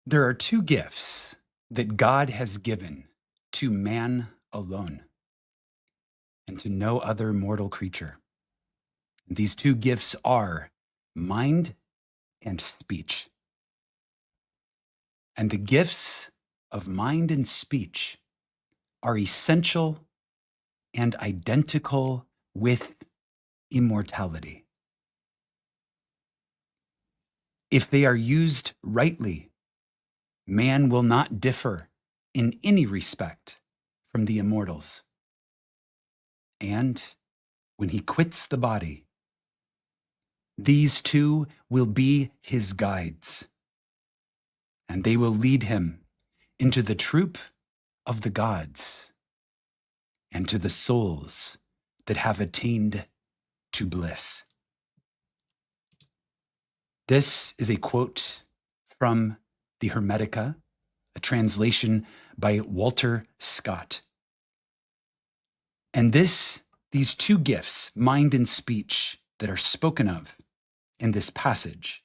There are two gifts that God has given to man alone and to no other mortal creature. These two gifts are mind and speech. And the gifts of mind and speech are essential and identical with immortality. If they are used rightly, man will not differ in any respect from the immortals. And when he quits the body, these two will be his guides, and they will lead him into the troop of the gods and to the souls that have attained to bliss. This is a quote from the Hermetica, a translation by Walter Scott. And these two gifts, mind and speech, that are spoken of in this passage,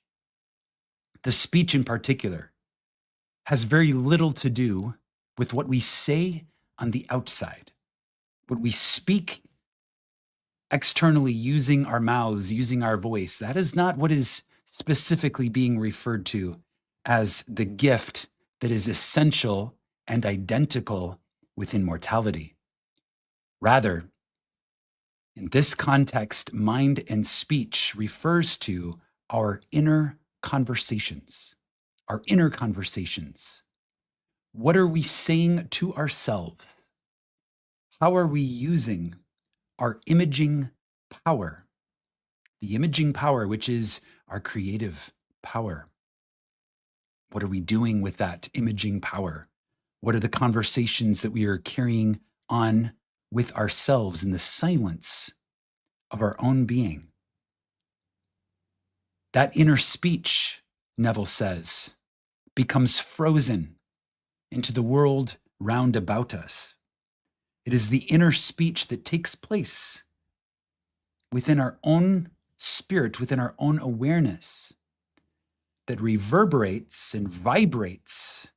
the speech in particular, has very little to do with what we say on the outside, what we speak externally using our mouths, using our voice. That is not what is specifically being referred to as the gift that is essential and identical with immortality. Rather, in this context, mind and speech refers to our inner conversations. Our inner conversations. What are we saying to ourselves? How are we using our imaging power? The imaging power, which is our creative power. What are we doing with that imaging power? What are the conversations that we are carrying on with ourselves in the silence of our own being? That inner speech, Neville says, becomes frozen into the world round about us. It is the inner speech that takes place within our own spirit, within our own awareness, that reverberates and vibrates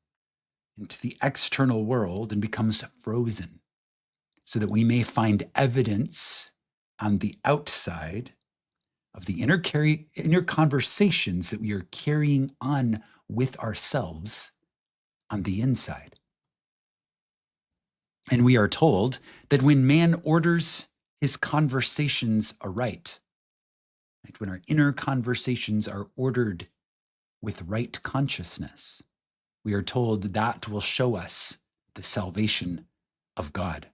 into the external world and becomes frozen, so that we may find evidence on the outside of the inner conversations that we are carrying on with ourselves on the inside. And we are told that when man orders his conversations aright, right, when our inner conversations are ordered with right consciousness, we are told that will show us the salvation of God.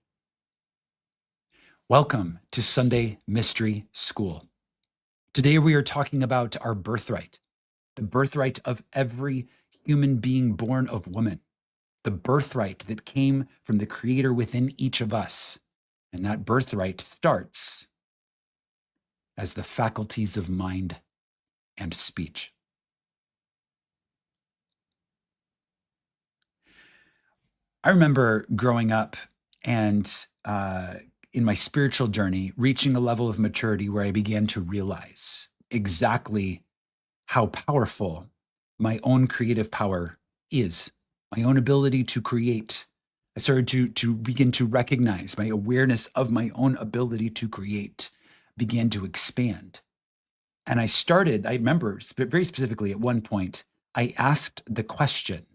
Welcome to Sunday Mystery School. Today we are talking about our birthright, the birthright of every human being born of woman, the birthright that came from the Creator within each of us. And that birthright starts as the faculties of mind and speech. I remember growing up and in my spiritual journey, reaching a level of maturity where I began to realize exactly how powerful my own creative power is, my own ability to create. I started to begin to recognize my awareness of my own ability to create began to expand. And I remember very specifically at one point, I asked the question,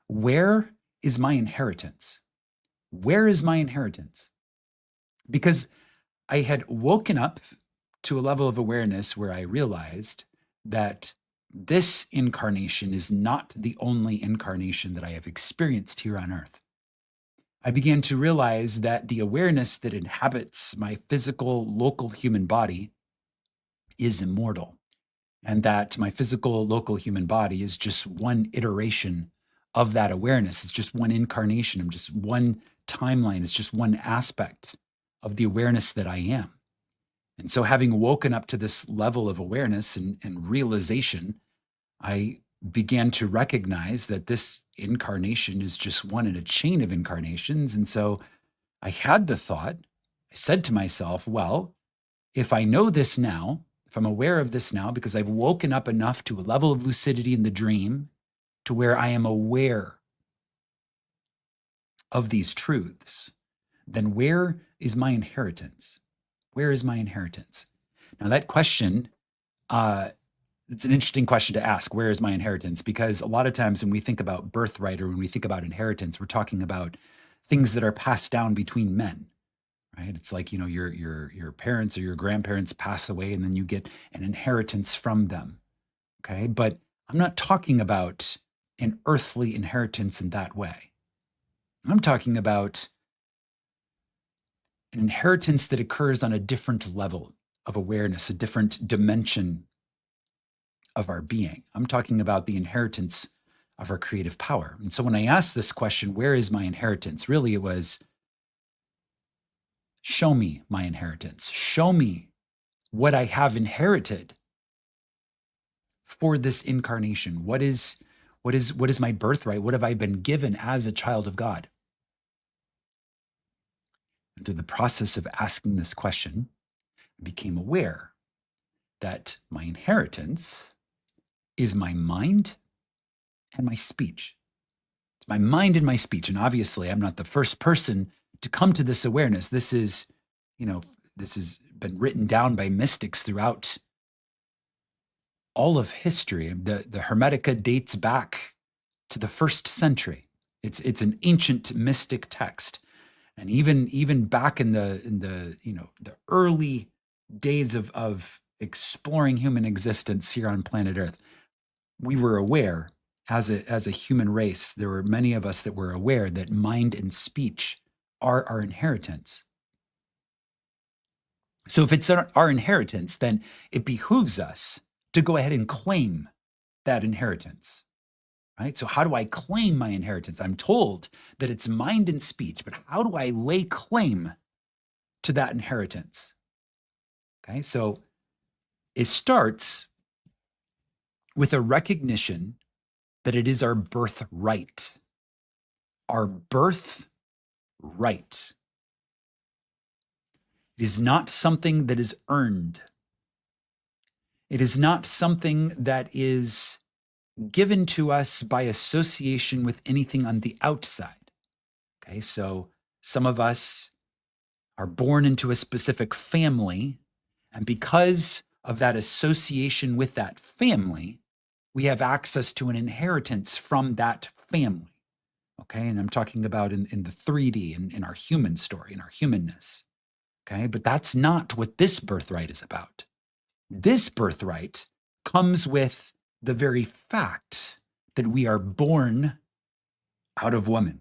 where is my inheritance? Where is my inheritance? Because I had woken up to a level of awareness where I realized that this incarnation is not the only incarnation that I have experienced here on earth. I began to realize that the awareness that inhabits my physical, local human body is immortal, and that my physical, local human body is just one iteration of that awareness. It's just one incarnation of just one timeline. It's just one aspect of the awareness that I am. And so having woken up to this level of awareness and realization, I began to recognize that this incarnation is just one in a chain of incarnations. And so I had the thought, I said to myself, well, if I know this now, if I'm aware of this now, because I've woken up enough to a level of lucidity in the dream to where I am aware of these truths, then where is my inheritance? Where is my inheritance? Now, that question, it's an interesting question to ask. Where is my inheritance? Because a lot of times when we think about birthright or when we think about inheritance, we're talking about things that are passed down between men, right? It's like, your parents or your grandparents pass away and then you get an inheritance from them, okay? But I'm not talking about an earthly inheritance in that way. I'm talking about an inheritance that occurs on a different level of awareness, a different dimension of our being. I'm talking about the inheritance of our creative power. And so when I asked this question, where is my inheritance? Really, it was, show me my inheritance. Show me what I have inherited for this incarnation. What is my birthright? What have I been given as a child of God? And through the process of asking this question, I became aware that my inheritance is my mind and my speech. It's my mind and my speech. And obviously, I'm not the first person to come to this awareness. This has been written down by mystics throughout all of history. The Hermetica dates back to the 1st century. It's an ancient mystic text. And even back in the early days of exploring human existence here on planet Earth, we were aware as a human race, there were many of us that were aware that mind and speech are our inheritance. So if it's our inheritance, then it behooves us to go ahead and claim that inheritance, right? So how do I claim my inheritance? I'm told that it's mind and speech, but how do I lay claim to that inheritance? Okay, so it starts with a recognition that it is our birthright. Our birthright. It is not something that is earned. It is not something that is given to us by association with anything on the outside. Okay, so some of us are born into a specific family, and because of that association with that family, we have access to an inheritance from that family. Okay, and I'm talking about in the 3D, in our human story, in our humanness. Okay, but that's not what this birthright is about. This birthright comes with the very fact that we are born out of woman.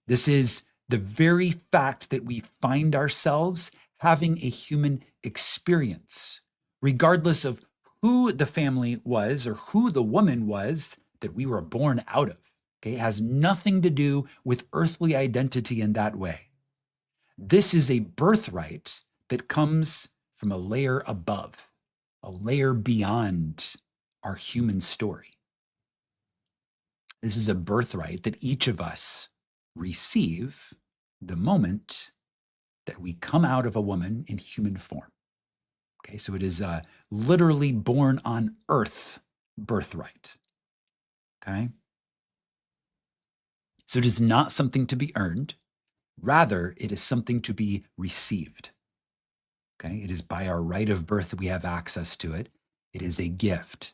This is the very fact that we find ourselves having a human experience, regardless of who the family was or who the woman was that we were born out of. Okay, it has nothing to do with earthly identity in that way. This is a birthright that comes from a layer above, a layer beyond our human story. This is a birthright that each of us receive the moment that we come out of a woman in human form. Okay, so it is a literally born on earth birthright. Okay? So it is not something to be earned. Rather, it is something to be received. Okay? It is by our right of birth that we have access to it. It is a gift,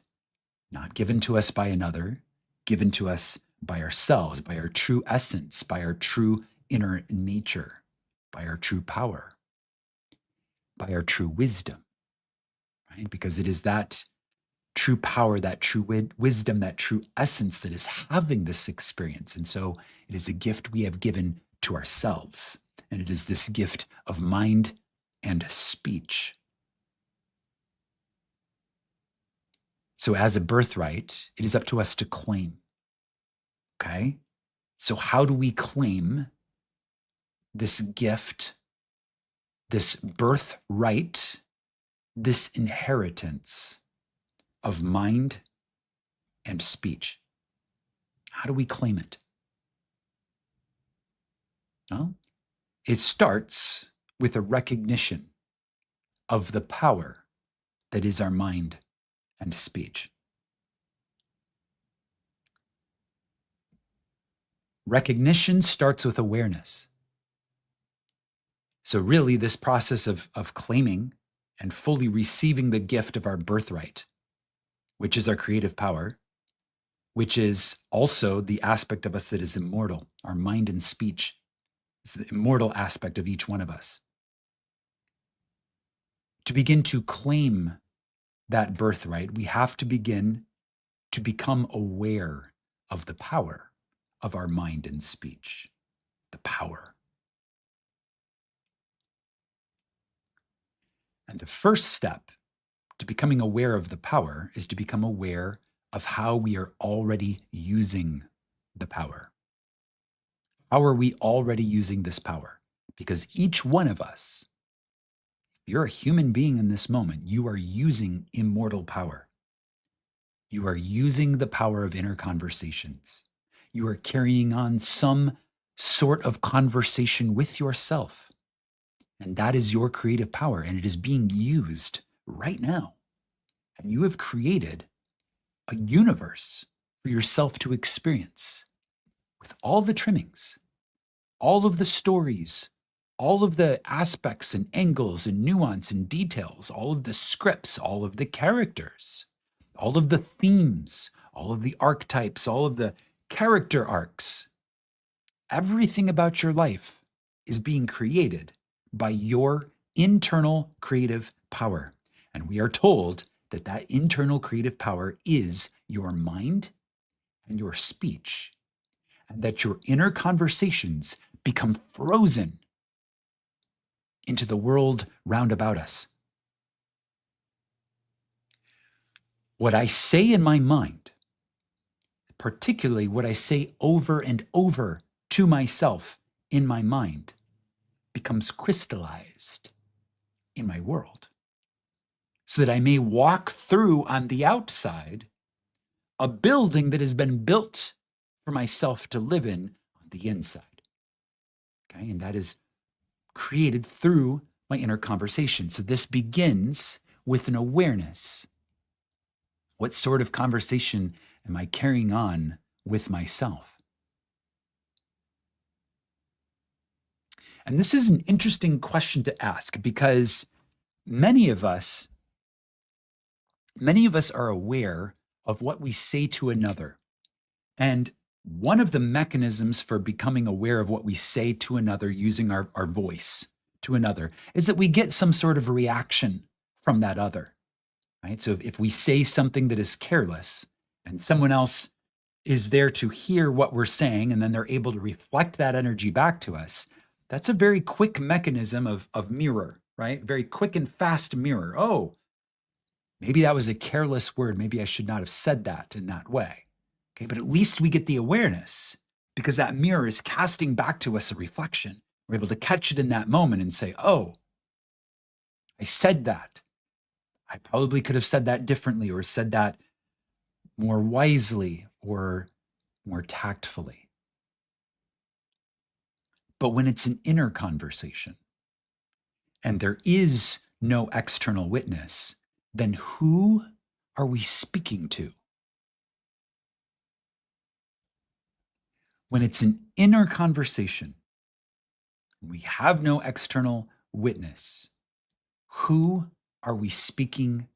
not given to us by another, given to us by ourselves, by our true essence, by our true inner nature, by our true power, by our true wisdom, right? Because it is that true power, that true wisdom, that true essence that is having this experience. And so it is a gift we have given to ourselves. And it is this gift of mind and speech. So as a birthright, it is up to us to claim. Okay? So how do we claim this gift, this birthright, this inheritance of mind and speech? How do we claim it? Well, it starts with a recognition of the power that is our mind and speech. Recognition starts with awareness. So really, this process of claiming and fully receiving the gift of our birthright, which is our creative power, which is also the aspect of us that is immortal, our mind and speech. It's the immortal aspect of each one of us. To begin to claim that birthright, we have to begin to become aware of the power of our mind and speech. The power. And the first step to becoming aware of the power is to become aware of how we are already using the power. How are we already using this power? Because each one of us, if you're a human being in this moment, you are using immortal power. You are using the power of inner conversations. You are carrying on some sort of conversation with yourself. And that is your creative power, and it is being used right now. And you have created a universe for yourself to experience with all the trimmings, all of the stories, all of the aspects and angles and nuance and details, all of the scripts, all of the characters, all of the themes, all of the archetypes, all of the character arcs. Everything about your life is being created by your internal creative power. And we are told that that internal creative power is your mind and your speech, and that your inner conversations become frozen into the world round about us. What I say in my mind, particularly what I say over and over to myself in my mind, becomes crystallized in my world, so that I may walk through on the outside a building that has been built for myself to live in on the inside. Okay, and that is created through my inner conversation. So this begins with an awareness. What sort of conversation am I carrying on with myself? And this is an interesting question to ask, because many of us are aware of what we say to another. And one of the mechanisms for becoming aware of what we say to another using our voice to another is that we get some sort of reaction from that other, right? So if we say something that is careless and someone else is there to hear what we're saying, and then they're able to reflect that energy back to us, that's a very quick mechanism of mirror, right? Very quick and fast mirror. Oh, maybe that was a careless word. Maybe I should not have said that in that way. Okay, but at least we get the awareness, because that mirror is casting back to us a reflection. We're able to catch it in that moment and say, oh, I said that. I probably could have said that differently, or said that more wisely or more tactfully. But when it's an inner conversation and there is no external witness, then who are we speaking to? When it's an inner conversation, we have no external witness, who are we speaking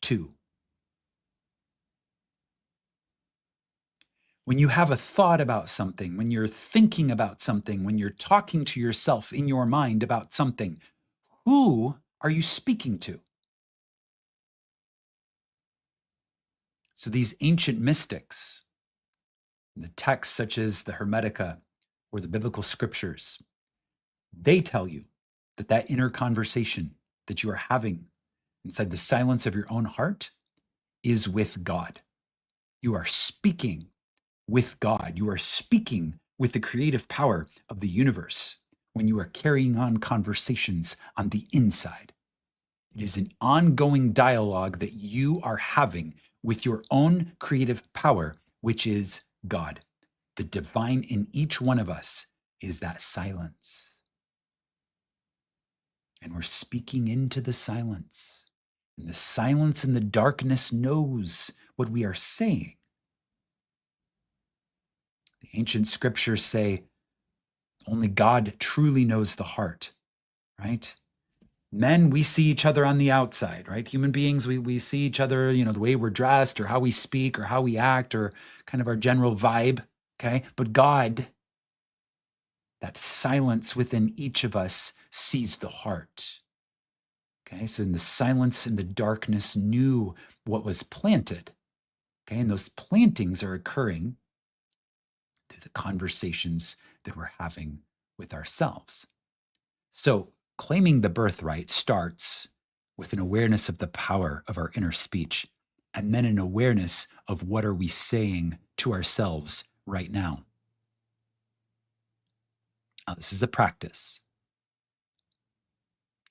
to? When you have a thought about something, when you're thinking about something, when you're talking to yourself in your mind about something, who are you speaking to? So these ancient mystics, the texts such as the Hermetica or the biblical scriptures, they tell you that that inner conversation that you are having inside the silence of your own heart is with God. You are speaking with God. You are speaking with the creative power of the universe when you are carrying on conversations on the inside. It is an ongoing dialogue that you are having with your own creative power, which is God. The divine in each one of us is that silence. And we're speaking into the silence. And the silence and the darkness knows what we are saying. The ancient scriptures say only God truly knows the heart, right? Men, we see each other on the outside, right? Human beings, we see each other, the way we're dressed or how we speak or how we act or kind of our general vibe, okay? But God, that silence within each of us, sees the heart. Okay, so in the silence and the darkness knew what was planted. Okay, and those plantings are occurring through the conversations that we're having with ourselves. So claiming the birthright starts with an awareness of the power of our inner speech, and then an awareness of what are we saying to ourselves right now. Now, this is a practice.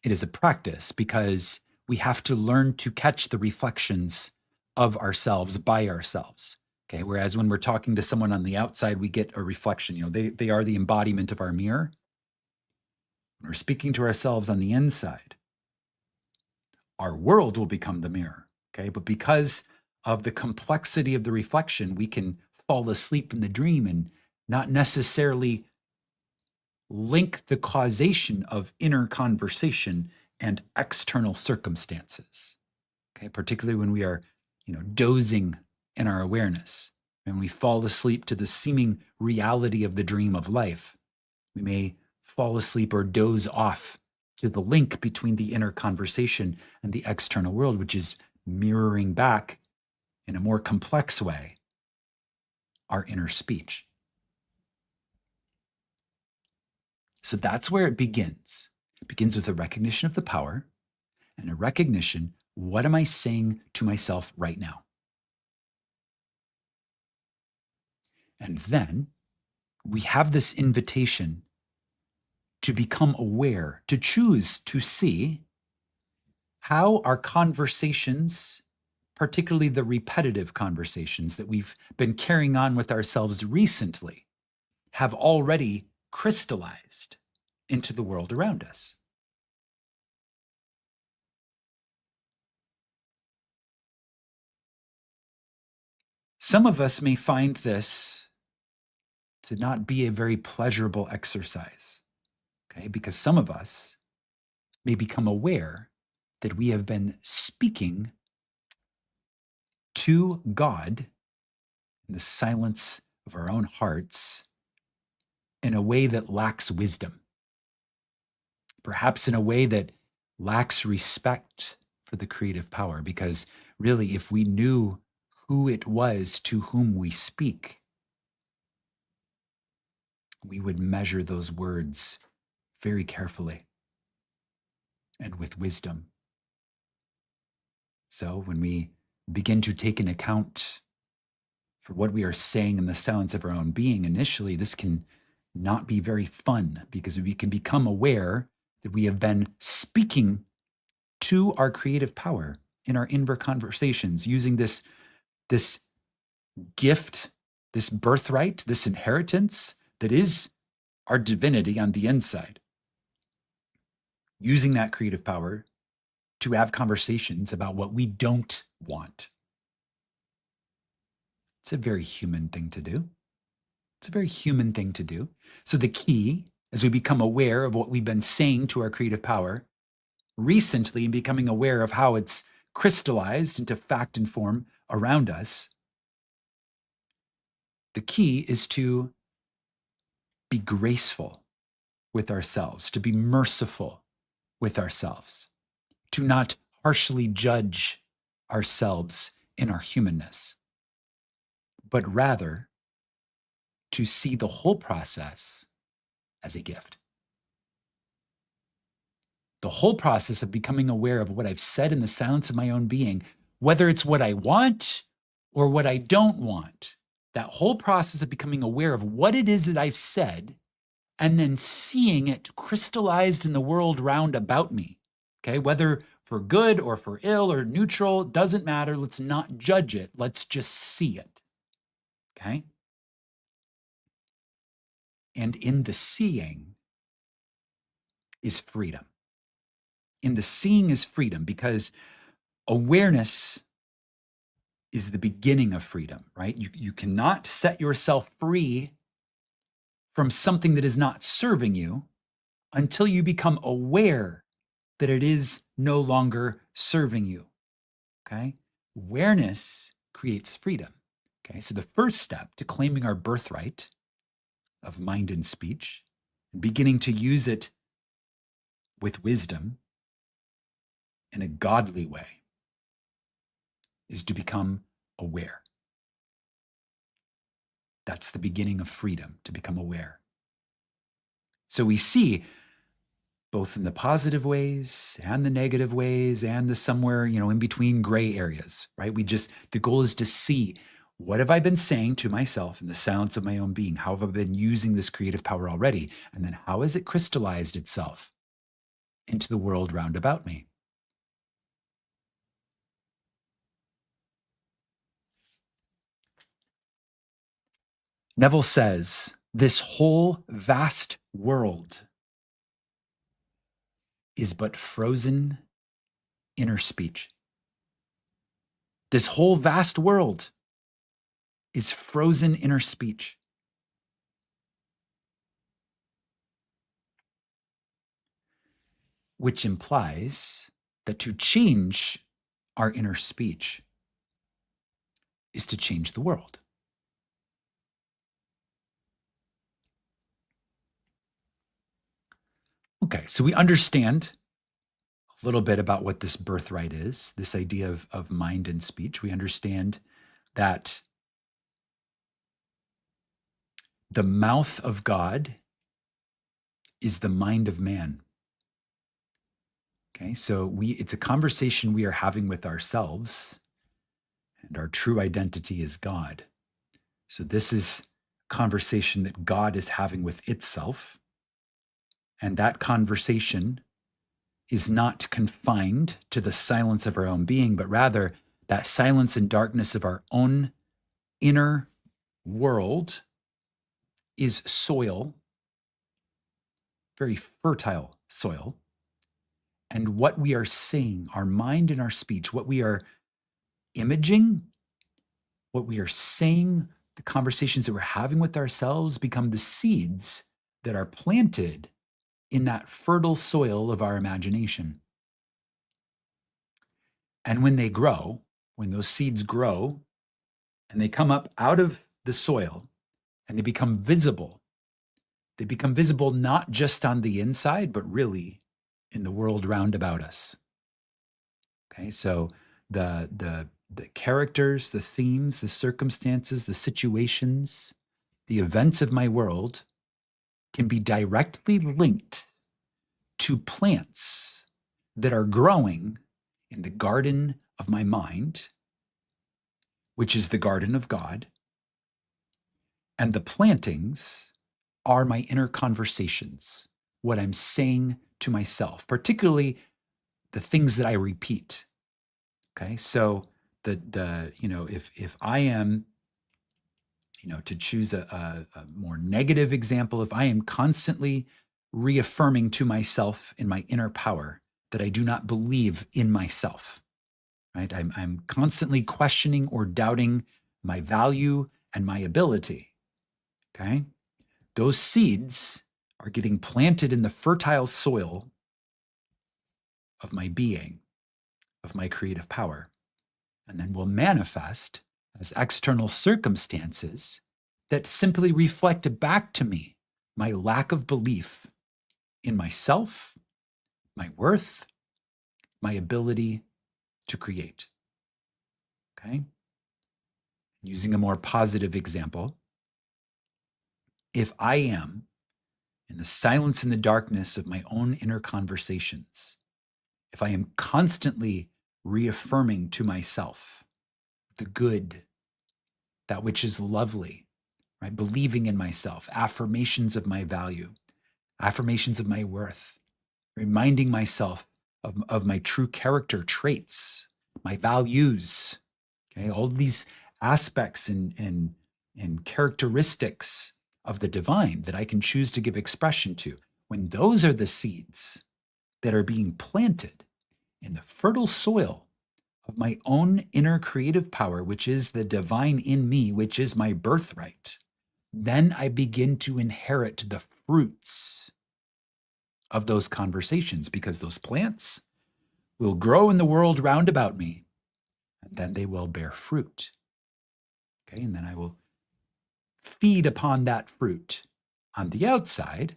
It is a practice because we have to learn to catch the reflections of ourselves by ourselves. Okay. Whereas when we're talking to someone on the outside, we get a reflection. They are the embodiment of our mirror. When we're speaking to ourselves on the inside, our world will become the mirror. Okay. But because of the complexity of the reflection, we can fall asleep in the dream and not necessarily link the causation of inner conversation and external circumstances. Okay, particularly when we are, dozing in our awareness, and we fall asleep to the seeming reality of the dream of life. We may fall asleep or doze off to the link between the inner conversation and the external world, which is mirroring back in a more complex way our inner speech. So that's where it begins. It begins with a recognition of the power and a recognition, what am I saying to myself right now? And then we have this invitation to become aware, to choose to see how our conversations, particularly the repetitive conversations that we've been carrying on with ourselves recently, have already crystallized into the world around us. Some of us may find this to not be a very pleasurable exercise, okay? Because some of us may become aware that we have been speaking to God in the silence of our own hearts in a way that lacks wisdom, perhaps in a way that lacks respect for the creative power. Because really, if we knew who it was to whom we speak, we would measure those words very carefully and with wisdom. So when we begin to take an account for what we are saying in the silence of our own being, initially, this can not be very fun because we can become aware that we have been speaking to our creative power in our inner conversations using this gift, this birthright, this inheritance that is our divinity on the inside, using that creative power to have conversations about what we don't want. It's a very human thing to do. It's a very human thing to do. So the key, as we become aware of what we've been saying to our creative power recently and becoming aware of how it's crystallized into fact and form around us, the key is to be graceful with ourselves, to be merciful with ourselves, to not harshly judge ourselves in our humanness, but rather to see the whole process as a gift. The whole process of becoming aware of what I've said in the silence of my own being, whether it's what I want or what I don't want, that whole process of becoming aware of what it is that I've said and then seeing it crystallized in the world round about me, okay? Whether for good or for ill or neutral, doesn't matter. Let's not judge it. Let's just see it, okay? And in the seeing is freedom. In the seeing is freedom, because awareness is the beginning of freedom, right? You cannot set yourself free from something that is not serving you until you become aware that it is no longer serving you. Okay? Awareness creates freedom. Okay? So the first step to claiming our birthright of mind and speech, and beginning to use it with wisdom in a godly way, is to become aware. That's the beginning of freedom, to become aware. So we see both in the positive ways and the negative ways and the somewhere, in between gray areas, right? The goal is to see, what have I been saying to myself in the silence of my own being? How have I been using this creative power already? And then how has it crystallized itself into the world round about me? Neville says, this whole vast world is but frozen inner speech. This whole vast world is frozen inner speech. Which implies that to change our inner speech is to change the world. Okay, so we understand a little bit about what this birthright is, this idea of mind and speech. We understand that the mouth of God is the mind of man. Okay, so it's a conversation we are having with ourselves, and our true identity is God. So this is a conversation that God is having with itself, and that conversation is not confined to the silence of our own being, but rather that silence and darkness of our own inner world is soil, very fertile soil. And what we are saying, our mind and our speech, what we are imaging, what we are saying, the conversations that we're having with ourselves become the seeds that are planted in that fertile soil of our imagination. And when they grow, when those seeds grow and they come up out of the soil and they become visible not just on the inside, but really in the world round about us. Okay, so the characters, the themes, the circumstances, the situations, the events of my world can be directly linked to plants that are growing in the garden of my mind, which is the garden of God. And the plantings are my inner conversations, what I'm saying to myself, particularly the things that I repeat. Okay, so if I am, to choose a more negative example, if I am constantly reaffirming to myself in my inner power that I do not believe in myself, right? I'm constantly questioning or doubting my value and my ability. Okay, those seeds are getting planted in the fertile soil of my being, of my creative power, and then will manifest as external circumstances that simply reflect back to me my lack of belief in myself, my worth, my ability to create. Okay? Using a more positive example, if I am in the silence and the darkness of my own inner conversations, if I am constantly reaffirming to myself the good, that which is lovely, right? Believing in myself, affirmations of my value, affirmations of my worth, reminding myself of my true character traits, my values, okay? All these aspects and characteristics of the divine that I can choose to give expression to. When those are the seeds that are being planted in the fertile soil of my own inner creative power, which is the divine in me, which is my birthright, then I begin to inherit the fruits of those conversations, because those plants will grow in the world round about me, and then they will bear fruit. Okay, and then I will feed upon that fruit on the outside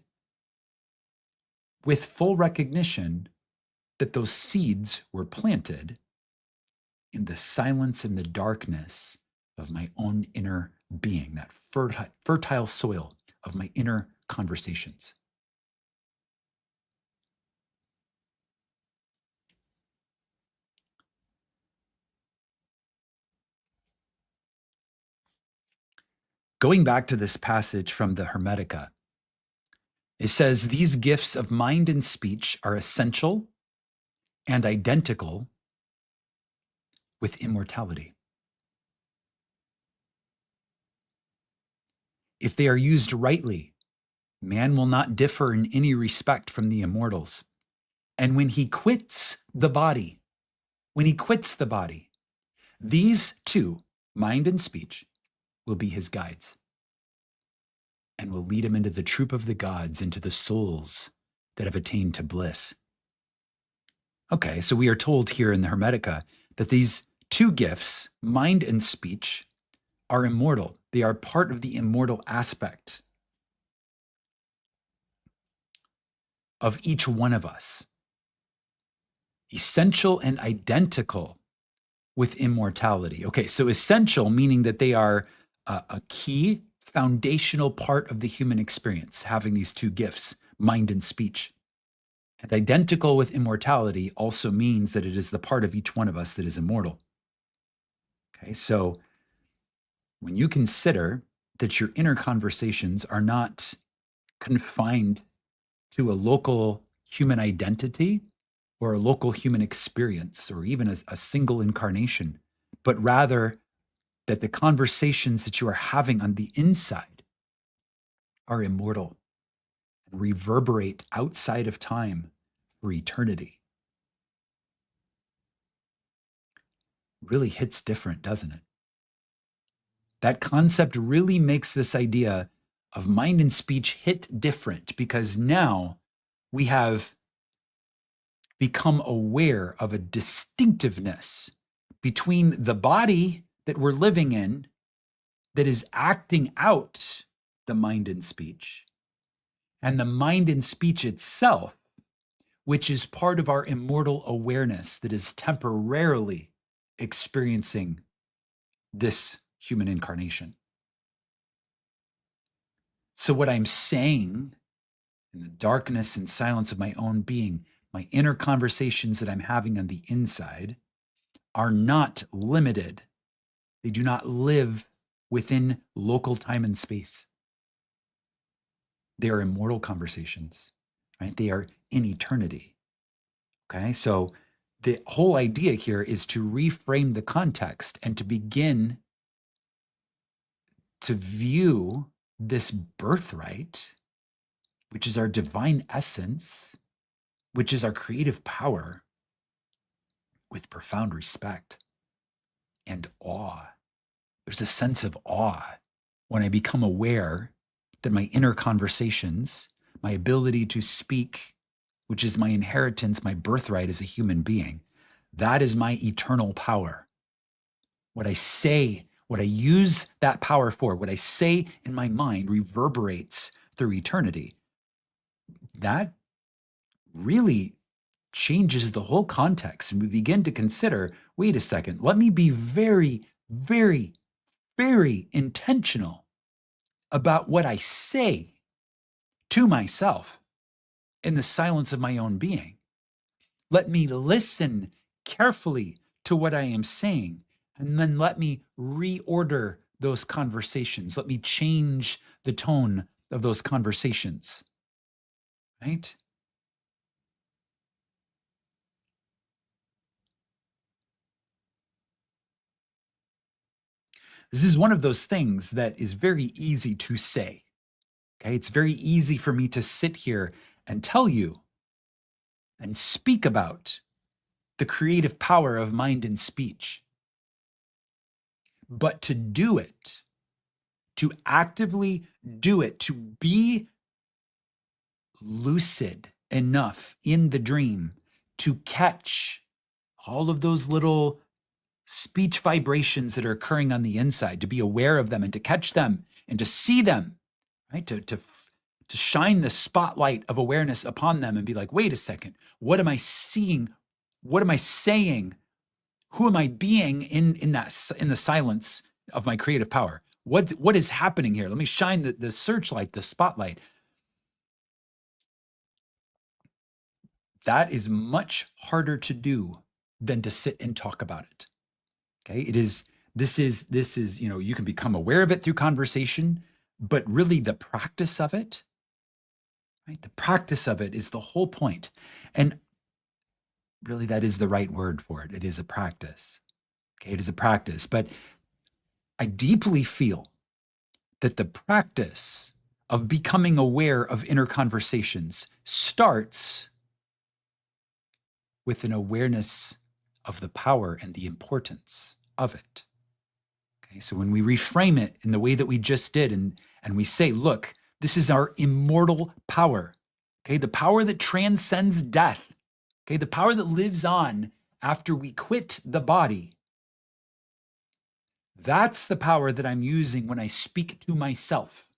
with full recognition that those seeds were planted in the silence and the darkness of my own inner being, that fertile soil of my inner conversations. Going back to this passage from the Hermetica, it says, these gifts of mind and speech are essential and identical with immortality. If they are used rightly, man will not differ in any respect from the immortals. And when he quits the body, these two, mind and speech, will be his guides and will lead him into the troop of the gods, into the souls that have attained to bliss. Okay, so we are told here in the Hermetica that these two gifts, mind and speech, are immortal. They are part of the immortal aspect of each one of us. Essential and identical with immortality. Okay, so essential meaning that they are a key foundational part of the human experience, having these two gifts, mind and speech. And identical with immortality also means that it is the part of each one of us that is immortal. Okay, so when you consider that your inner conversations are not confined to a local human identity or a local human experience or even a single incarnation, but rather that the conversations that you are having on the inside are immortal and reverberate outside of time for eternity. Really hits different, doesn't it? That concept really makes this idea of mind and speech hit different, because now we have become aware of a distinctiveness between the body that we're living in that is acting out the mind and speech, and the mind and speech itself, which is part of our immortal awareness that is temporarily experiencing this human incarnation. So, what I'm saying in the darkness and silence of my own being, my inner conversations that I'm having on the inside, are not limited. They do not live within local time and space. They are immortal conversations, right? They are in eternity. Okay, so the whole idea here is to reframe the context and to begin to view this birthright, which is our divine essence, which is our creative power, with profound respect and awe. There's a sense of awe when I become aware that my inner conversations, my ability to speak, which is my inheritance, my birthright as a human being, that is my eternal power. What I say, what I use that power for, what I say in my mind reverberates through eternity. That really changes the whole context. And we begin to consider, wait a second, let me be very, very, very intentional about what I say to myself in the silence of my own being. Let me listen carefully to what I am saying, and then let me reorder those conversations. Let me change the tone of those conversations, right? This is one of those things that is very easy to say. Okay, it's very easy for me to sit here and tell you and speak about the creative power of mind and speech. But to do it, to actively do it, to be lucid enough in the dream to catch all of those little speech vibrations that are occurring on the inside, to be aware of them and to catch them and to see them, right? To shine the spotlight of awareness upon them and be like, wait a second, what am I seeing? What am I saying? Who am I being in the silence of my creative power? What is happening here? Let me shine the searchlight, the spotlight. That is much harder to do than to sit and talk about it. Okay, this is, you can become aware of it through conversation, but really the practice of it, right? The practice of it is the whole point. And really that is the right word for it. It is a practice. Okay, it is a practice. But I deeply feel that the practice of becoming aware of inner conversations starts with an awareness of the power and the importance of it. Okay, so when we reframe it in the way that we just did, and we say, look, this is our immortal power, okay, the power that transcends death, okay, the power that lives on after we quit the body. That's the power that I'm using when I speak to myself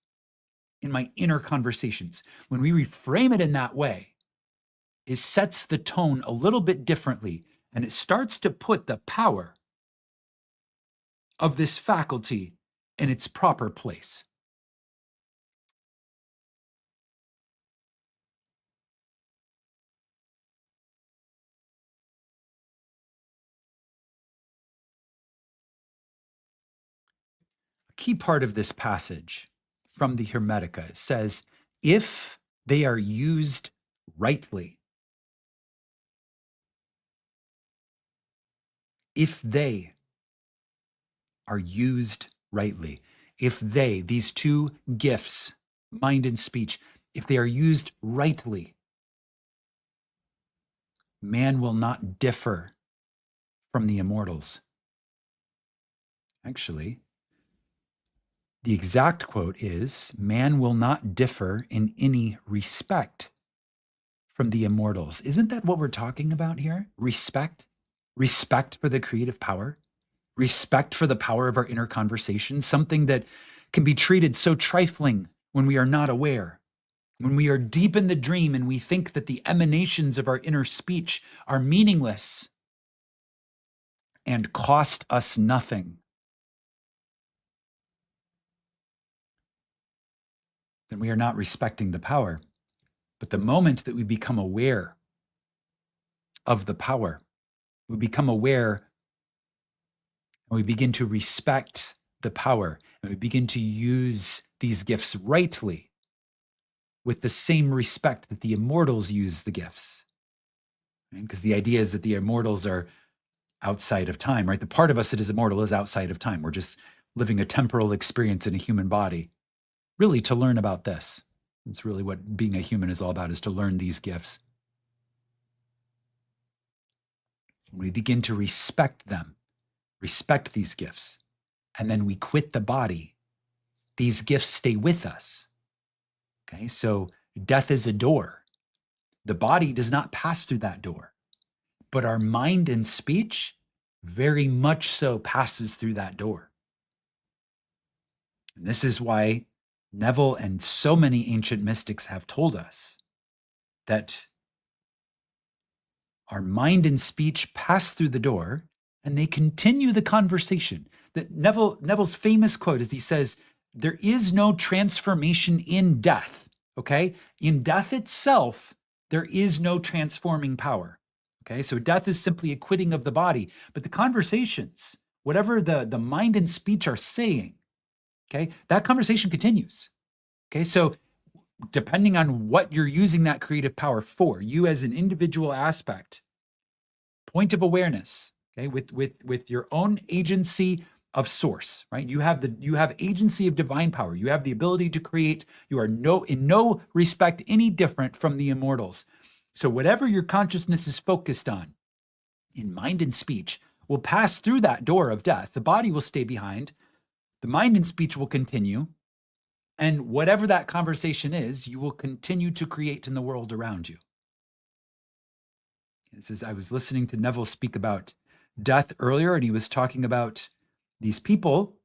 in my inner conversations. When we reframe it in that way, it sets the tone a little bit differently, and it starts to put the power of this faculty in its proper place. A key part of this passage from the Hermetica says, if they are used rightly, if they are used rightly, if these two gifts, mind and speech, if they are used rightly, man will not differ from the immortals. Actually, the exact quote is, man will not differ in any respect from the immortals. Isn't that what we're talking about here? Respect? Respect for the creative power? Respect for the power of our inner conversation, something that can be treated so trifling when we are not aware. When we are deep in the dream and we think that the emanations of our inner speech are meaningless and cost us nothing, then we are not respecting the power. But the moment that we become aware of the power, we become aware and we begin to respect the power, and we begin to use these gifts rightly with the same respect that the immortals use the gifts. Right? Because the idea is that the immortals are outside of time, right? The part of us that is immortal is outside of time. We're just living a temporal experience in a human body, really to learn about this. It's really what being a human is all about, is to learn these gifts. When we begin to respect them, respect these gifts, and then we quit the body, these gifts stay with us. Okay, so death is a door. The body does not pass through that door, but our mind and speech very much so passes through that door. And this is why Neville and so many ancient mystics have told us that our mind and speech pass through the door and they continue the conversation. That Neville's famous quote is, he says, there is no transformation in death, okay? In death itself, there is no transforming power, okay? So death is simply a quitting of the body, but the conversations, whatever the mind and speech are saying, okay, that conversation continues, okay? So depending on what you're using that creative power for, you as an individual aspect, point of awareness, okay, with your own agency of source, right? You have agency of divine power. You have the ability to create. You are in no respect any different from the immortals. So whatever your consciousness is focused on in mind and speech will pass through that door of death. The body will stay behind, The mind and speech will continue. And whatever that conversation is, you will continue to create in the world around you. This is, I was listening to Neville speak about death earlier, and he was talking about these people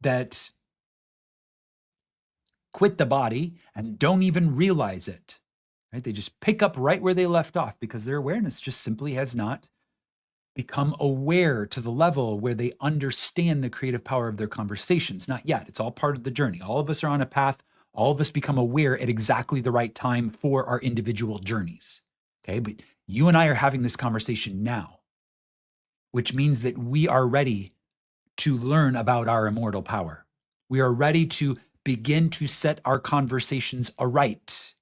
that quit the body and don't even realize it. Right? They just pick up right where they left off because their awareness just simply has not become aware to the level where they understand the creative power of their conversations. Not yet. It's all part of the journey. All of us are on a path. All of us become aware at exactly the right time for our individual journeys. Okay, but you and I are having this conversation now, which means that we are ready to learn about our immortal power. We are ready to begin to set our conversations aright,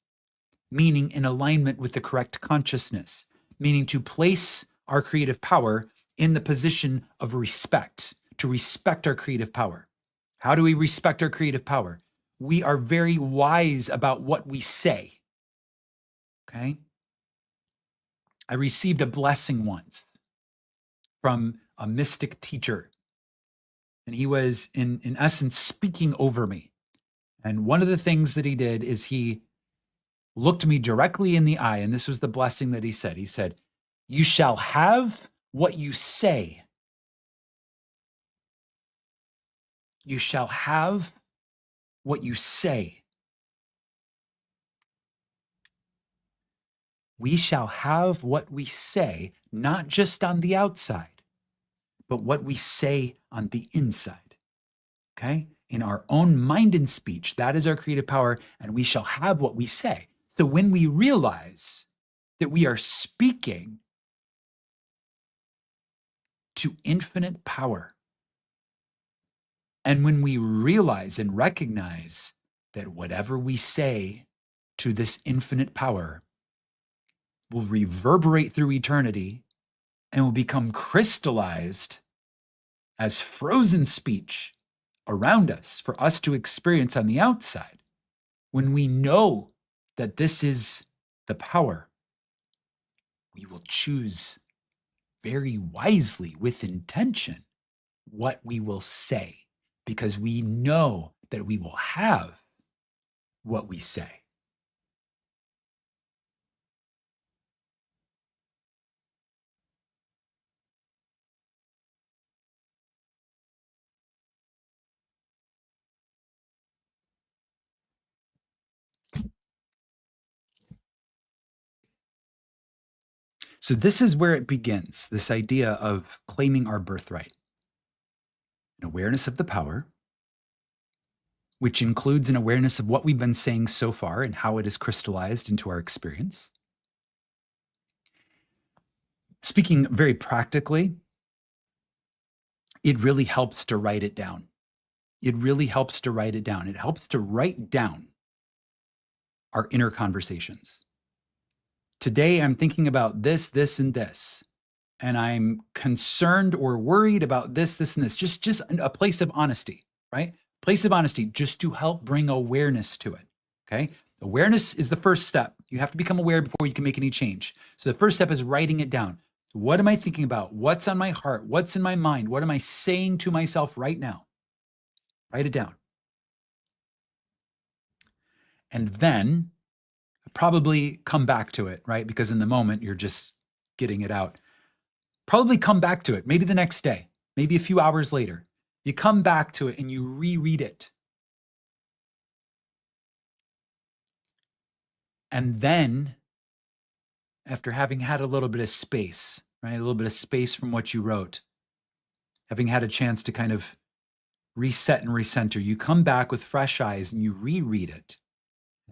meaning in alignment with the correct consciousness, meaning to place our creative power in the position of respect, to respect our creative power. How do we respect our creative power? We are very wise about what we say. Okay? I received a blessing once from a mystic teacher, and he was in essence speaking over me. And one of the things that he did is he looked me directly in the eye, and this was the blessing that he said. He said, "You shall have what you say. You shall have what you say." We shall have what we say, not just on the outside, but what we say on the inside. Okay? In our own mind and speech, that is our creative power, and we shall have what we say. So when we realize that we are speaking to infinite power, and when we realize and recognize that whatever we say to this infinite power will reverberate through eternity and will become crystallized as frozen speech around us for us to experience on the outside, when we know that this is the power, we will choose very wisely with intention what we will say, because we know that we will have what we say. So this is where it begins, this idea of claiming our birthright. An awareness of the power, which includes an awareness of what we've been saying so far and how it is crystallized into our experience. Speaking very practically, it really helps to write it down. It really helps to write it down. It helps to write down our inner conversations. Today, I'm thinking about this, this, and this. And I'm concerned or worried about this, this, and this. Just a place of honesty, right? Place of honesty, just to help bring awareness to it. Okay. Awareness is the first step. You have to become aware before you can make any change. So the first step is writing it down. What am I thinking about? What's on my heart? What's in my mind? What am I saying to myself right now? Write it down. And then probably come back to it, right? Because in the moment, you're just getting it out. Probably come back to it, maybe the next day, maybe a few hours later. You come back to it and you reread it. And then, after having had a little bit of space, right? A little bit of space from what you wrote, having had a chance to kind of reset and recenter, you come back with fresh eyes and you reread it.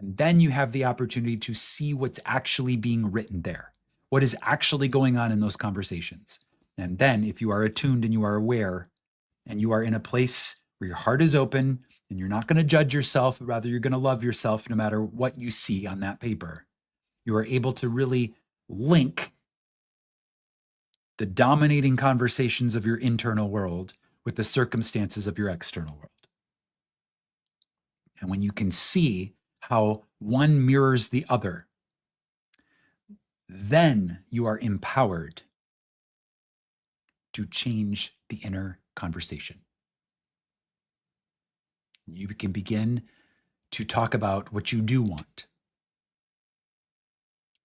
And then you have the opportunity to see what's actually being written there, what is actually going on in those conversations. And then, if you are attuned and you are aware, and you are in a place where your heart is open and you're not going to judge yourself, but rather you're going to love yourself no matter what you see on that paper, you are able to really link the dominating conversations of your internal world with the circumstances of your external world. And when you can see how one mirrors the other, then you are empowered to change the inner conversation. You can begin to talk about what you do want.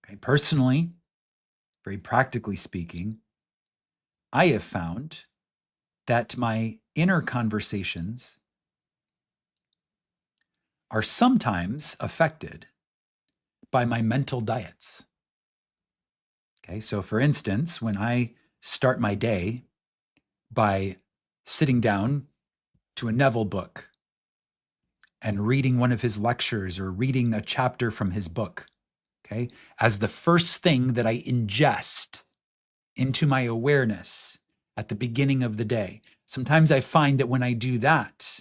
Okay? Personally, very practically speaking, I have found that my inner conversations are sometimes affected by my mental diets. Okay, so for instance, when I start my day by sitting down to a Neville book and reading one of his lectures or reading a chapter from his book, okay, as the first thing that I ingest into my awareness at the beginning of the day, sometimes I find that when I do that,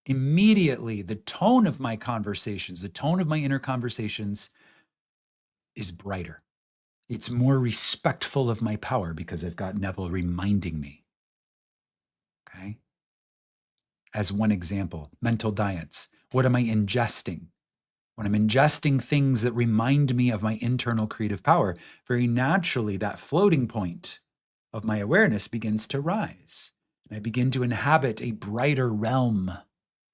immediately the tone of my conversations, the tone of my inner conversations is brighter. It's more respectful of my power because I've got Neville reminding me. Okay. As one example, mental diets. What am I ingesting? When I'm ingesting things that remind me of my internal creative power, very naturally that floating point of my awareness begins to rise. And I begin to inhabit a brighter realm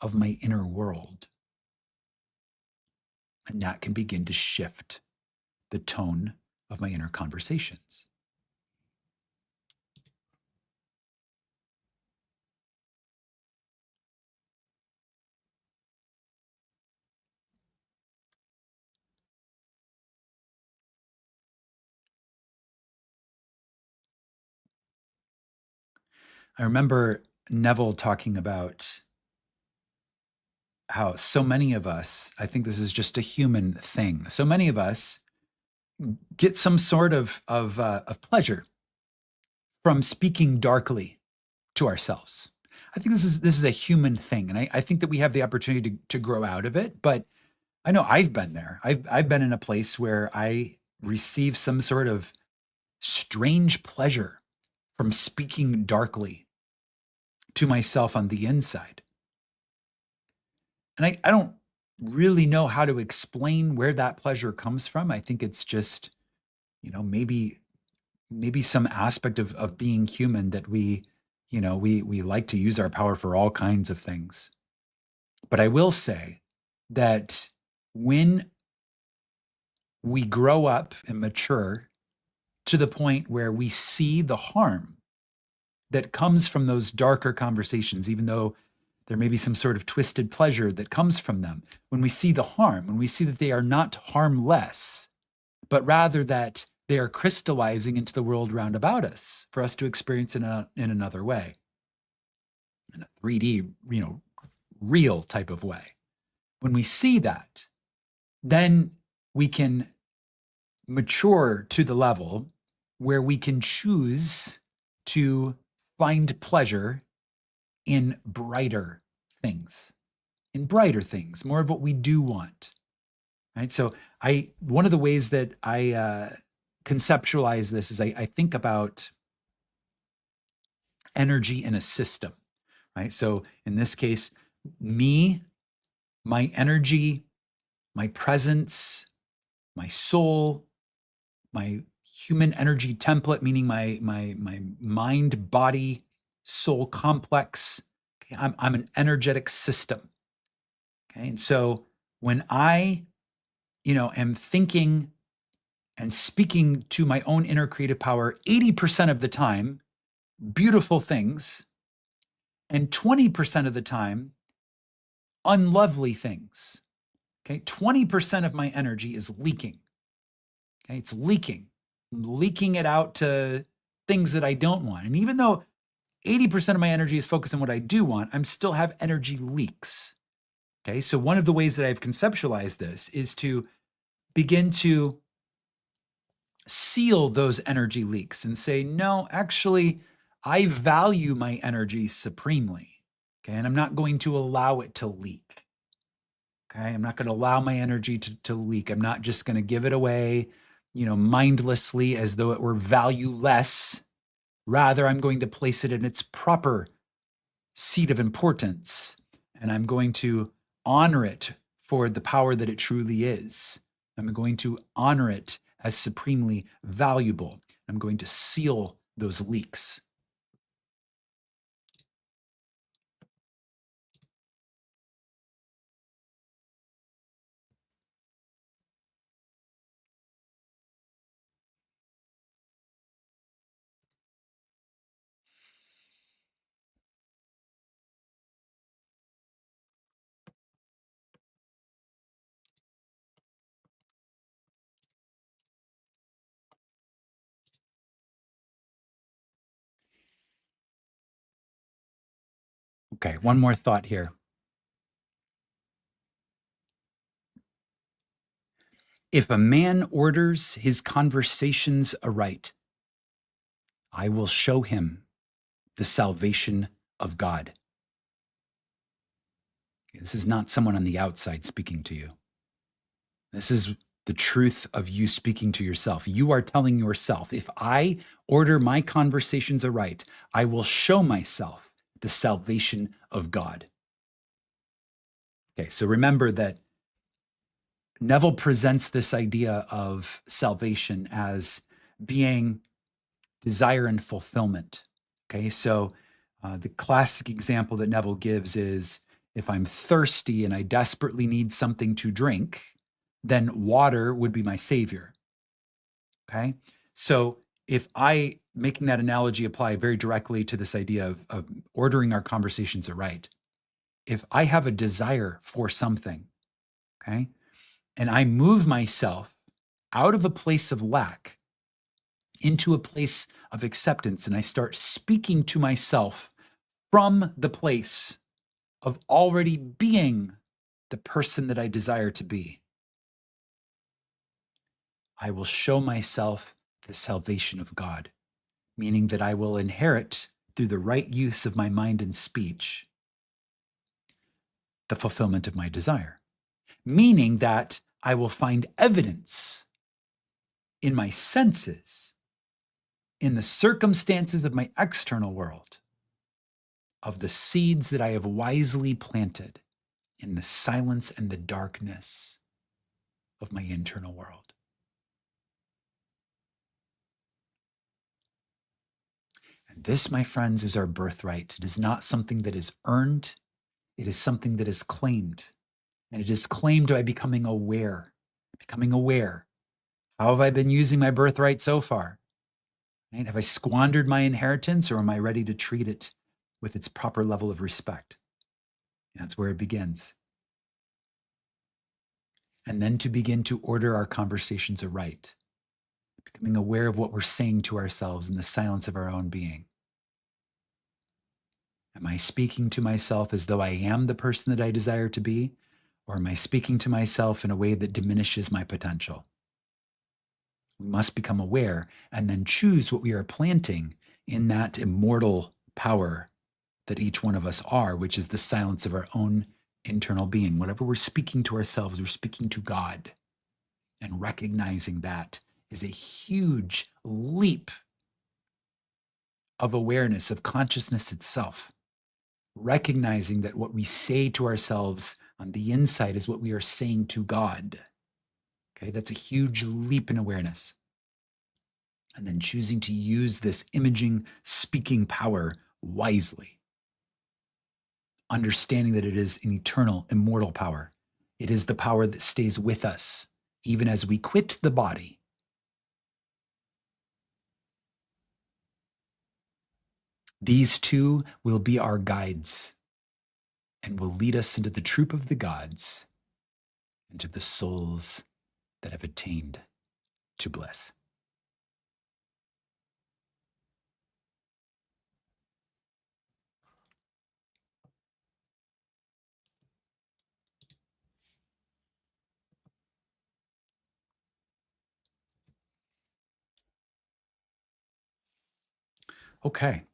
of my inner world. And that can begin to shift the tone of my inner conversations. I remember Neville talking about how so many of us, I think this is just a human thing, so many of us get some sort of pleasure from speaking darkly to ourselves. I think this is a human thing, and I think that we have the opportunity to grow out of it. But I know I've been there. I've been in a place where I receive some sort of strange pleasure from speaking darkly to myself on the inside. And I don't really know how to explain where that pleasure comes from. I think it's just, maybe some aspect of being human that we like to use our power for all kinds of things. But I will say that when we grow up and mature to the point where we see the harm that comes from those darker conversations, even though there may be some sort of twisted pleasure that comes from them, when we see the harm, when we see that they are not harmless, but rather that they are crystallizing into the world round about us for us to experience in another way, in a 3D, real type of way. When we see that, then we can mature to the level where we can choose to find pleasure in brighter things, more of what we do want. Right. So one of the ways that I conceptualize this is I think about energy in a system, right? So in this case, me, my energy, my presence, my soul, my human energy template, meaning my mind, body, soul complex. Okay, I'm an energetic system. Okay, and so when I, am thinking and speaking to my own inner creative power 80% of the time, beautiful things, and 20% of the time, unlovely things. Okay, 20% of my energy is leaking. Okay, it's leaking. I'm leaking it out to things that I don't want. And even though 80% of my energy is focused on what I do want, I'm still have energy leaks. Okay, so one of the ways that I've conceptualized this is to begin to seal those energy leaks and say, no, actually, I value my energy supremely. Okay, and I'm not going to allow it to leak. Okay, I'm not going to allow my energy to leak. I'm not just going to give it away, mindlessly as though it were valueless. Rather, I'm going to place it in its proper seat of importance, and I'm going to honor it for the power that it truly is. I'm going to honor it as supremely valuable. I'm going to seal those leaks. Okay, one more thought here. If a man orders his conversations aright, I will show him the salvation of God. This is not someone on the outside speaking to you. This is the truth of you speaking to yourself. You are telling yourself, if I order my conversations aright, I will show myself the salvation of God. Okay, so remember that Neville presents this idea of salvation as being desire and fulfillment. Okay, so the classic example that Neville gives is if I'm thirsty and I desperately need something to drink, then water would be my savior. Okay, so if I, making that analogy apply very directly to this idea of ordering our conversations aright, if I have a desire for something, okay, and I move myself out of a place of lack into a place of acceptance, and I start speaking to myself from the place of already being the person that I desire to be, I will show myself the salvation of God, meaning that I will inherit through the right use of my mind and speech the fulfillment of my desire, meaning that I will find evidence in my senses, in the circumstances of my external world, of the seeds that I have wisely planted in the silence and the darkness of my internal world. And this, my friends, is our birthright. It is not something that is earned, it is something that is claimed. And it is claimed by becoming aware. Becoming aware. How have I been using my birthright so far? Right? Have I squandered my inheritance, or am I ready to treat it with its proper level of respect? That's where it begins. And then to begin to order our conversations aright, becoming aware of what we're saying to ourselves in the silence of our own being. Am I speaking to myself as though I am the person that I desire to be? Or am I speaking to myself in a way that diminishes my potential? We must become aware and then choose what we are planting in that immortal power that each one of us are, which is the silence of our own internal being. Whatever we're speaking to ourselves, we're speaking to God. And recognizing that is a huge leap of awareness, of consciousness itself. Recognizing that what we say to ourselves on the inside is what we are saying to God. Okay, that's a huge leap in awareness. And then choosing to use this imaging, speaking power wisely. Understanding that it is an eternal, immortal power. It is the power that stays with us, even as we quit the body. These two will be our guides and will lead us into the troop of the gods, into the souls that have attained to bliss. Okay.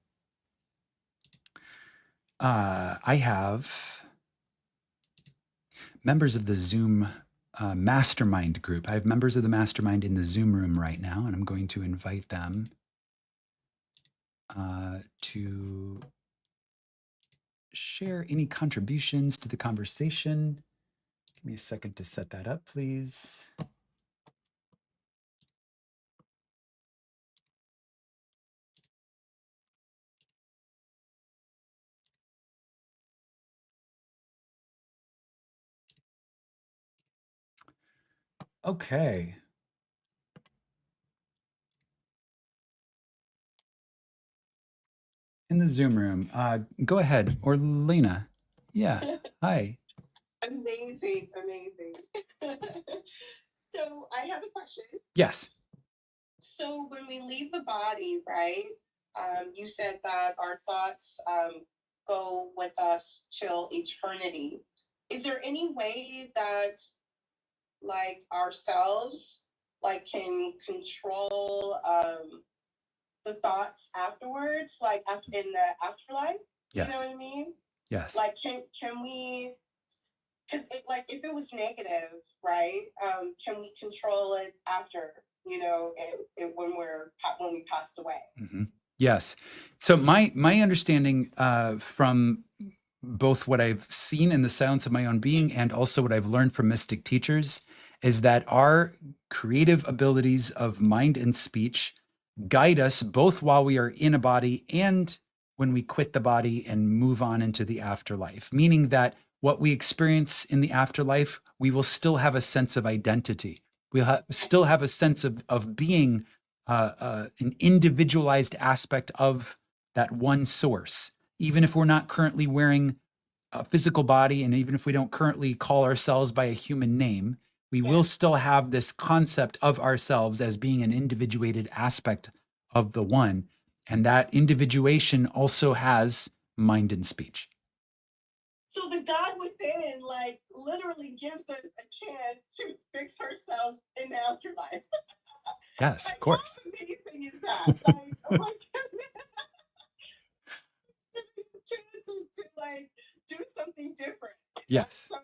I have members of the Zoom Mastermind group. I have members of the Mastermind in the Zoom room right now, and I'm going to invite them to share any contributions to the conversation. Give me a second to set that up, please. Okay. In the Zoom room. Go ahead, or Lena. Yeah. Hi. Amazing, amazing. So I have a question. Yes. So when we leave the body, right? You said that our thoughts go with us till eternity. Is there any way that like ourselves like can control the thoughts afterwards, like after in the afterlife? You know Yes. what I mean? Yes. Like can we, because it like if it was negative, right? Can we control it after, you know, when we passed away? Mhm. Yes. So my understanding from both what I've seen in the silence of my own being and also what I've learned from mystic teachers is that our creative abilities of mind and speech guide us both while we are in a body and when we quit the body and move on into the afterlife, meaning that what we experience in the afterlife, we will still have a sense of identity. We'll still have a sense of being an individualized aspect of that one source, even if we're not currently wearing a physical body, and even if we don't currently call ourselves by a human name, we will still have this concept of ourselves as being an individuated aspect of the one. And that individuation also has mind and speech. So the God within, like, literally gives us a chance to fix ourselves in the afterlife. Yes, of Like, how course. amazing is that? Like, oh my goodness, chances to like do something different. That's Yes. so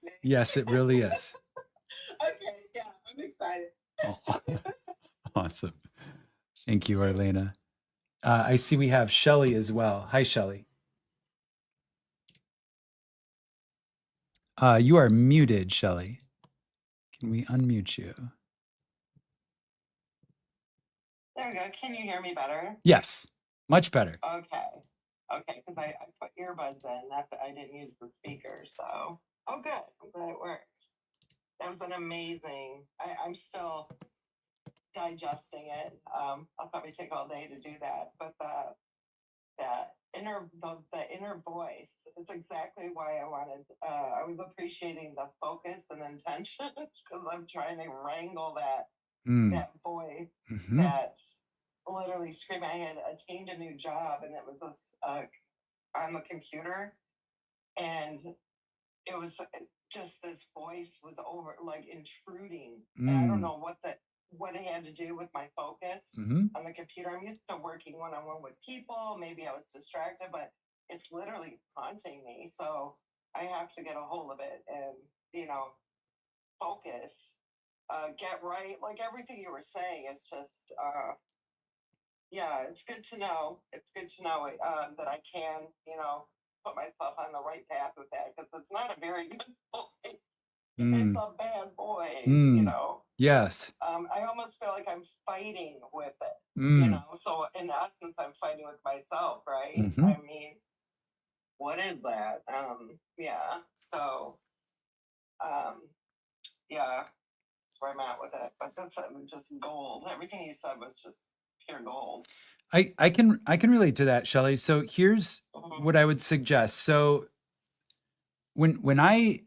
amazing. Yes, it really is. Okay, yeah, I'm excited. Oh, awesome. Thank you, Arlena. I see we have Shelly as well. Hi, Shelly. You are muted, Shelly. Can we unmute you? There we go. Can you hear me better? Yes, much better. Okay. Okay, because I put earbuds in. I didn't use the speaker, so oh good. I'm glad it works. That was an amazing. I'm still digesting it. I'll probably take all day to do that. But the inner voice is exactly why I wanted. I was appreciating the focus and intentions because I'm trying to wrangle that voice that's literally screaming. I had attained a new job, and it was on the computer, and it was just this voice was over like intruding, and I don't know what it had to do with my focus on the computer. I'm used to working one-on-one with people. Maybe I was distracted, but it's literally haunting me. So I have to get a hold of it and focus, get right. Like everything you were saying is just yeah, it's good to know. It's good to know that I can, put myself on the right path with that because it's not a very good boy. It's a bad boy, Yes. I almost feel like I'm fighting with it, So in essence, I'm fighting with myself, right? I mean, what is that? Yeah. So, yeah, that's where I'm at with it. But that's just gold. Everything you said was just pure gold. I can relate to that, Shelley. So here's what I would suggest. So when I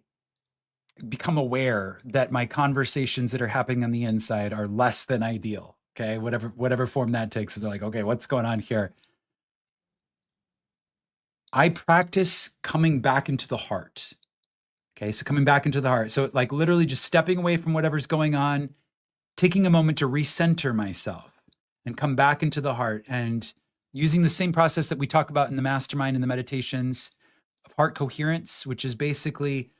become aware that my conversations that are happening on the inside are less than ideal, okay, whatever form that takes, so they're like, okay, what's going on here? I practice coming back into the heart. Okay, so coming back into the heart. So like literally just stepping away from whatever's going on, taking a moment to recenter myself and come back into the heart, and using the same process that we talk about in the mastermind and the meditations of heart coherence, which is basically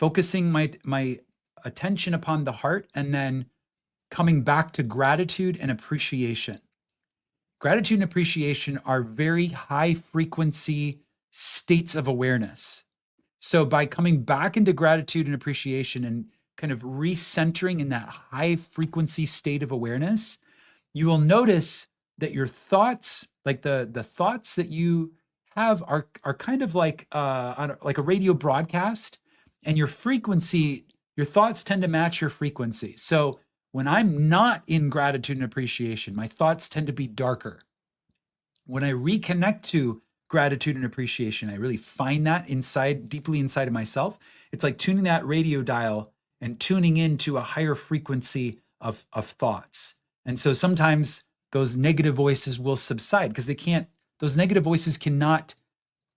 focusing my attention upon the heart and then coming back to gratitude and appreciation. Gratitude and appreciation are very high frequency states of awareness. So by coming back into gratitude and appreciation and kind of recentering in that high frequency state of awareness, you will notice that your thoughts, like the thoughts that you have, are kind of like like a radio broadcast, and your frequency, your thoughts tend to match your frequency. So when I'm not in gratitude and appreciation, my thoughts tend to be darker. When I reconnect to gratitude and appreciation, I really find that deeply inside of myself. It's like tuning that radio dial and tuning into a higher frequency of thoughts. And so sometimes those negative voices will subside because those negative voices cannot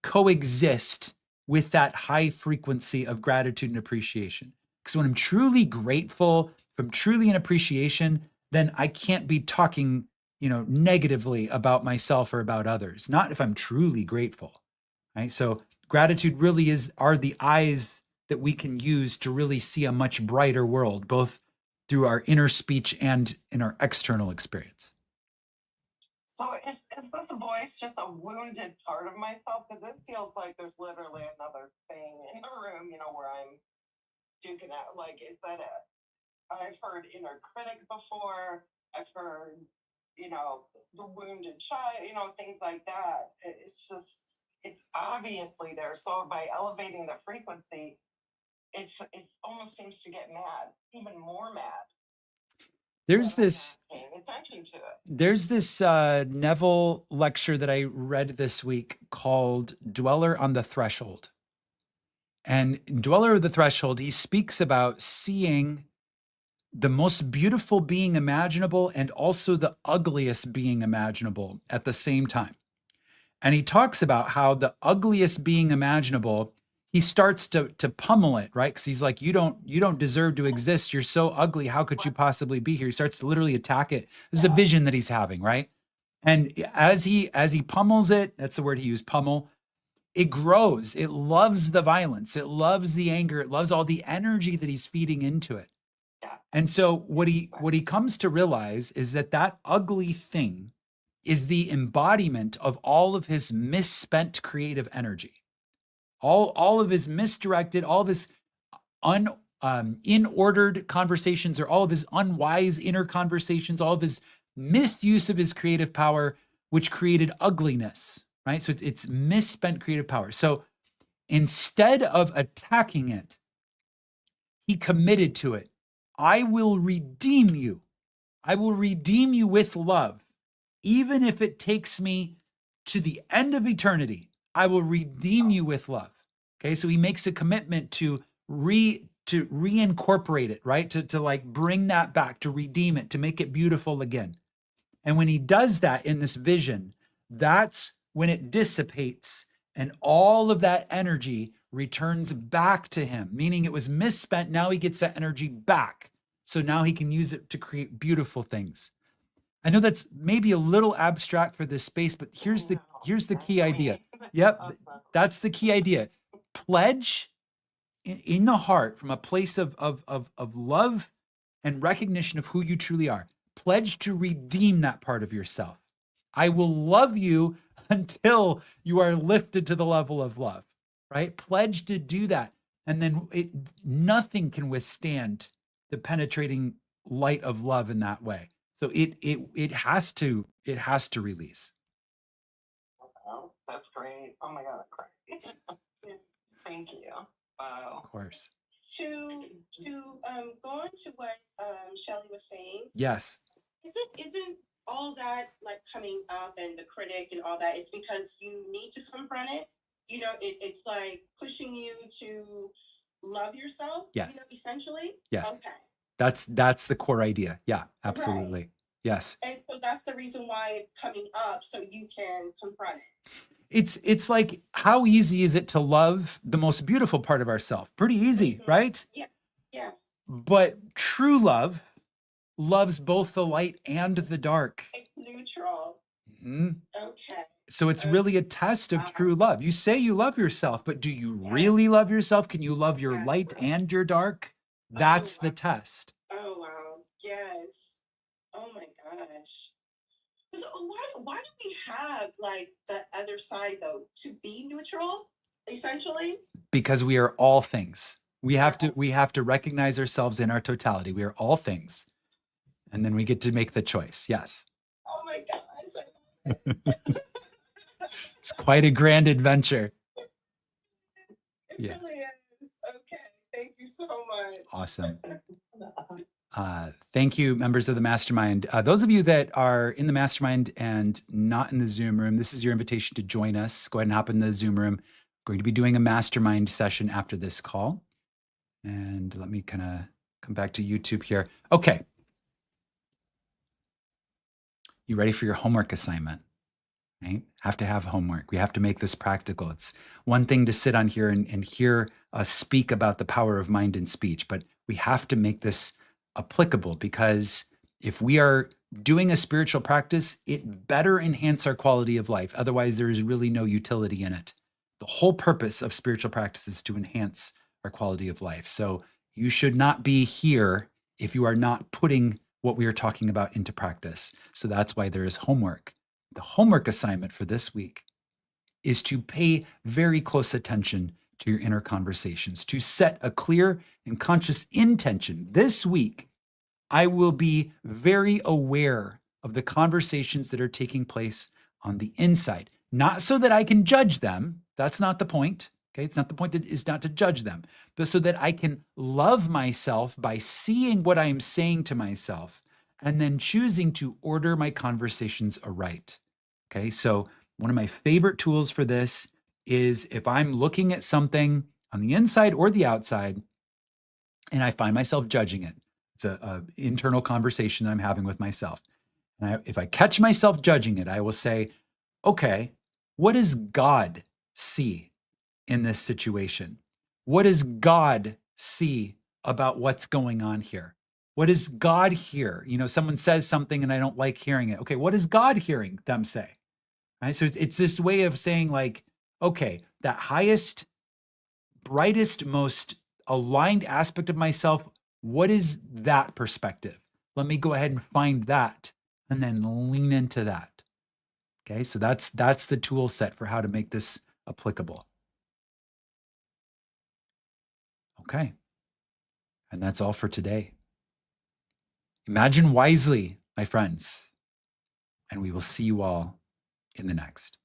coexist with that high frequency of gratitude and appreciation. Because when I'm truly grateful, if I'm truly in appreciation, then I can't be talking, negatively about myself or about others. Not if I'm truly grateful, right? So gratitude really are the eyes that we can use to really see a much brighter world, both through our inner speech and in our external experience. So is this voice just a wounded part of myself? Because it feels like there's literally another thing in the room, where I'm duking out. Like, is that I've heard inner critic before. I've heard, the wounded child, things like that. It's obviously there. So by elevating the frequency, it almost seems to get mad, even more mad. There's this paying attention to it. There's this Neville lecture that I read this week called Dweller on the Threshold. And in Dweller of the Threshold, he speaks about seeing the most beautiful being imaginable and also the ugliest being imaginable at the same time. And he talks about how the ugliest being imaginable, he starts to pummel it, right? Because he's like, you don't deserve to exist. You're so ugly. How could you possibly be here? He starts to literally attack it. This is a vision that he's having, right? And as he pummels it, that's the word he used, pummel, it grows. It loves the violence. It loves the anger. It loves all the energy that he's feeding into it. And so what he comes to realize is that ugly thing is the embodiment of all of his misspent creative energy. All of his misdirected, all of his inordered conversations, or all of his unwise inner conversations, all of his misuse of his creative power, which created ugliness, right? So it's misspent creative power. So instead of attacking it, he committed to it. I will redeem you. I will redeem you with love. Even if it takes me to the end of eternity, I will redeem you with love. Okay, so he makes a commitment to reincorporate it, right? To like bring that back, to redeem it, to make it beautiful again. And when he does that in this vision, that's when it dissipates and all of that energy returns back to him, meaning it was misspent. Now he gets that energy back. So now he can use it to create beautiful things. I know that's maybe a little abstract for this space, but here's the key idea. Yep, that's the key idea. Pledge in the heart from a place of love and recognition of who you truly are. Pledge to redeem that part of yourself. I will love you until you are lifted to the level of love, right? Pledge to do that. And then nothing can withstand the penetrating light of love in that way. So it has to release. Oh, that's great. Oh my God, I'm crying. Thank you. Wow. Of course. To go on to what Shelley was saying. Yes. Isn't all that like coming up and the critic and all that? It's because you need to confront it. It's like pushing you to love yourself. Yes. Essentially. Yes. Okay. That's the core idea. Yeah, absolutely. Right. Yes. And so that's the reason why it's coming up, so you can confront it. It's like, how easy is it to love the most beautiful part of ourselves? Pretty easy, right? Yeah. Yeah. But true love loves both the light and the dark. It's neutral. Mm-hmm. Okay. So it's really a test of true love. You say you love yourself, but do you really love yourself? Can you love your light and your dark? That's the test. Oh, wow. Yes. Oh, my gosh. So why do we have like the other side, though, to be neutral, essentially? Because we are all things. We have to recognize ourselves in our totality. We are all things. And then we get to make the choice. Yes. Oh, my gosh. It's quite a grand adventure. It really is. Okay. Thank you so much. Awesome. Thank you, members of the Mastermind. Those of you that are in the Mastermind and not in the Zoom room, this is your invitation to join us. Go ahead and hop in the Zoom room. We're going to be doing a Mastermind session after this call. And let me kind of come back to YouTube here. Okay. You ready for your homework assignment? right? Have to have homework. We have to make this practical. It's one thing to sit on here and hear us speak about the power of mind and speech, but we have to make this applicable, because if we are doing a spiritual practice, it better enhance our quality of life. Otherwise, there is really no utility in it. The whole purpose of spiritual practice is to enhance our quality of life. So you should not be here if you are not putting what we are talking about into practice. So that's why there is homework. The homework assignment for this week is to pay very close attention to your inner conversations, to set a clear and conscious intention. This week, I will be very aware of the conversations that are taking place on the inside, not so that I can judge them. That's not the point. Okay, it's not the point is not to judge them, but so that I can love myself by seeing what I am saying to myself and then choosing to order my conversations aright. Okay, so one of my favorite tools for this is if I'm looking at something on the inside or the outside and I find myself judging it. It's an internal conversation that I'm having with myself. And if I catch myself judging it, I will say, okay, what does God see in this situation? What does God see about what's going on here? What does God hear? You know, someone says something and I don't like hearing it. Okay, what is God hearing them say? Right? So it's this way of saying like, okay, that highest, brightest, most aligned aspect of myself, what is that perspective? Let me go ahead and find that and then lean into that. Okay, so that's the tool set for how to make this applicable. Okay, and that's all for today. Imagine wisely, my friends, and we will see you all in the next.